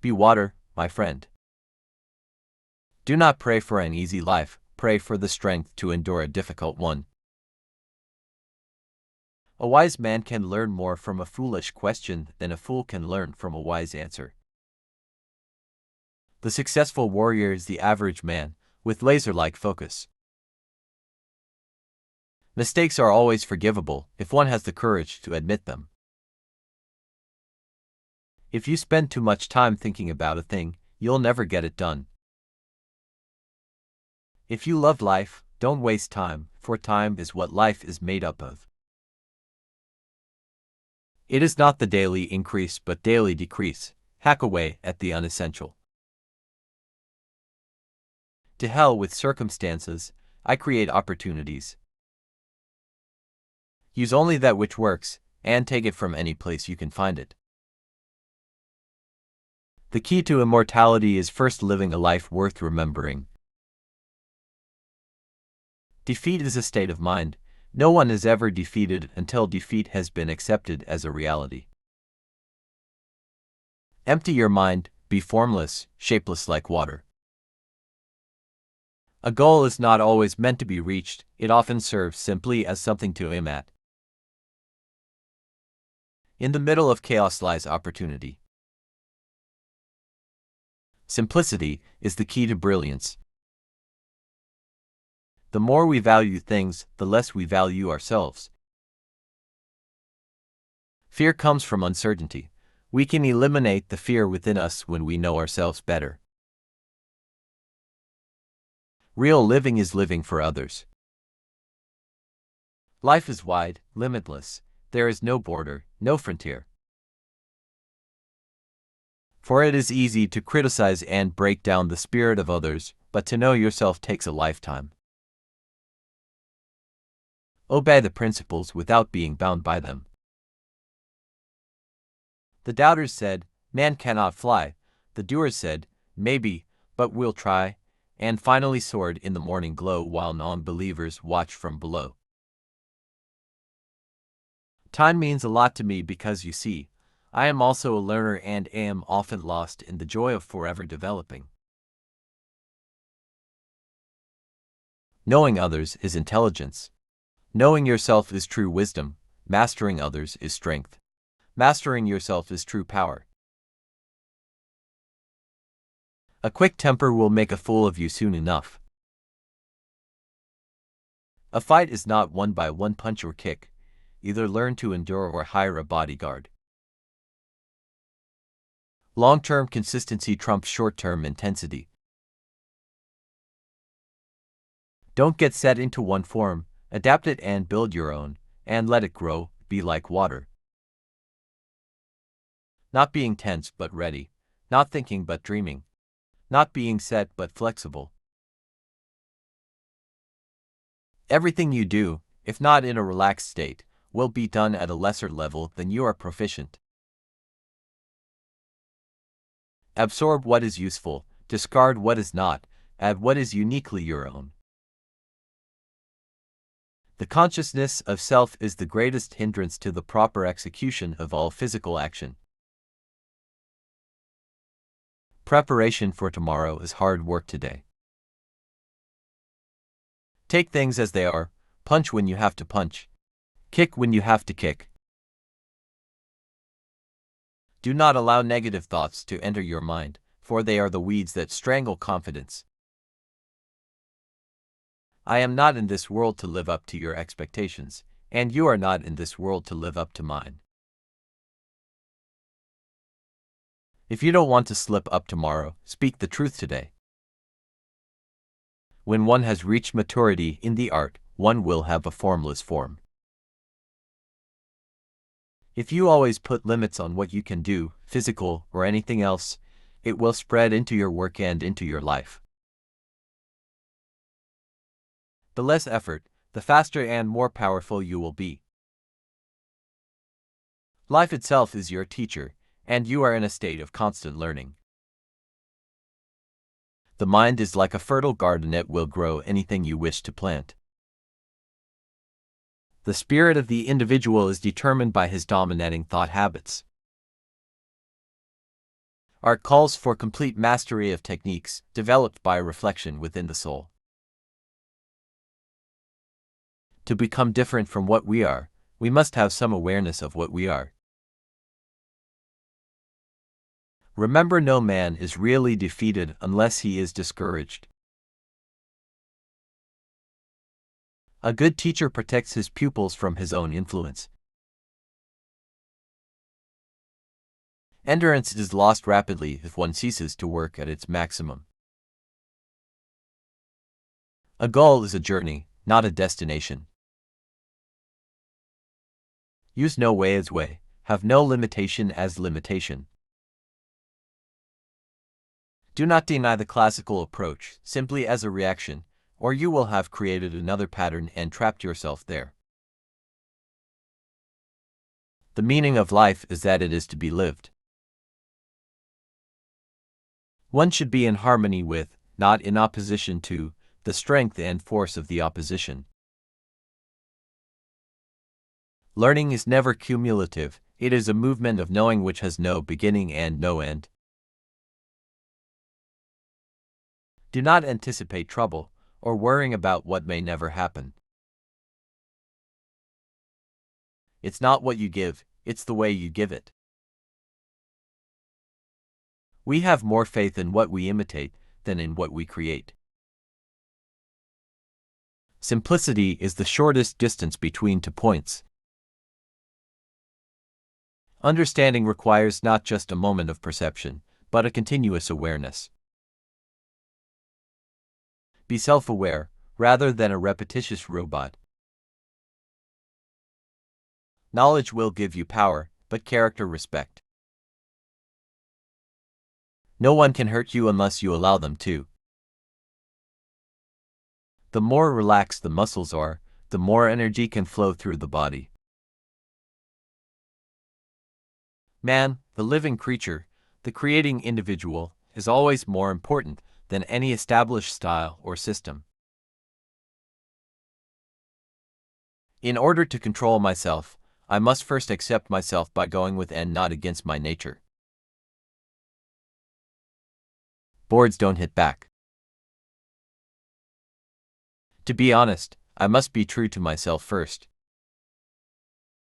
Be water, my friend. Do not pray for an easy life, pray for the strength to endure a difficult one. A wise man can learn more from a foolish question than a fool can learn from a wise answer. The successful warrior is the average man, with laser-like focus. Mistakes are always forgivable, if one has the courage to admit them. If you spend too much time thinking about a thing, you'll never get it done. If you love life, don't waste time, for time is what life is made up of. It is not the daily increase but daily decrease. Hack away at the unessential. To hell with circumstances, I create opportunities. Use only that which works, and take it from any place you can find it. The key to immortality is first living a life worth remembering. Defeat is a state of mind. No one is ever defeated until defeat has been accepted as a reality. Empty your mind, be formless, shapeless like water. A goal is not always meant to be reached, it often serves simply as something to aim at. In the middle of chaos lies opportunity. Simplicity is the key to brilliance. The more we value things, the less we value ourselves. Fear comes from uncertainty. We can eliminate the fear within us when we know ourselves better. Real living is living for others. Life is wide, limitless. There is no border, no frontier. For it is easy to criticize and break down the spirit of others, but to know yourself takes a lifetime. Obey the principles without being bound by them. The doubters said, "Man cannot fly." The doers said, "Maybe, but we'll try," and finally soared in the morning glow while non-believers watched from below. Time means a lot to me because, you see, I am also a learner and am often lost in the joy of forever developing. Knowing others is intelligence. Knowing yourself is true wisdom. Mastering others is strength. Mastering yourself is true power. A quick temper will make a fool of you soon enough. A fight is not won by one punch or kick. Either learn to endure or hire a bodyguard. Long-term consistency trumps short-term intensity. Don't get set into one form, adapt it and build your own, and let it grow, be like water. Not being tense but ready, not thinking but dreaming, not being set but flexible. Everything you do, if not in a relaxed state, will be done at a lesser level than you are proficient. Absorb what is useful, discard what is not, add what is uniquely your own. The consciousness of self is the greatest hindrance to the proper execution of all physical action. Preparation for tomorrow is hard work today. Take things as they are, punch when you have to punch, kick when you have to kick. Do not allow negative thoughts to enter your mind, for they are the weeds that strangle confidence. I am not in this world to live up to your expectations, and you are not in this world to live up to mine. If you don't want to slip up tomorrow, speak the truth today. When one has reached maturity in the art, one will have a formless form. If you always put limits on what you can do, physical or anything else, it will spread into your work and into your life. The less effort, the faster and more powerful you will be. Life itself is your teacher, and you are in a state of constant learning. The mind is like a fertile garden, it will grow anything you wish to plant. The spirit of the individual is determined by his dominating thought habits. Art calls for complete mastery of techniques developed by reflection within the soul. To become different from what we are, we must have some awareness of what we are. Remember, no man is really defeated unless he is discouraged. A good teacher protects his pupils from his own influence. Endurance is lost rapidly if one ceases to work at its maximum. A goal is a journey, not a destination. Use no way as way, have no limitation as limitation. Do not deny the classical approach simply as a reaction, or you will have created another pattern and trapped yourself there. The meaning of life is that it is to be lived. One should be in harmony with, not in opposition to, the strength and force of the opposition. Learning is never cumulative, it is a movement of knowing which has no beginning and no end. Do not anticipate trouble, or worrying about what may never happen. It's not what you give, it's the way you give it. We have more faith in what we imitate than in what we create. Simplicity is the shortest distance between 2 points. Understanding requires not just a moment of perception, but a continuous awareness. Be self-aware, rather than a repetitious robot. Knowledge will give you power, but character respect. No one can hurt you unless you allow them to. The more relaxed the muscles are, the more energy can flow through the body. Man, the living creature, the creating individual, is always more important than any established style or system. In order to control myself, I must first accept myself by going with and not against my nature. Boards don't hit back. To be honest, I must be true to myself first.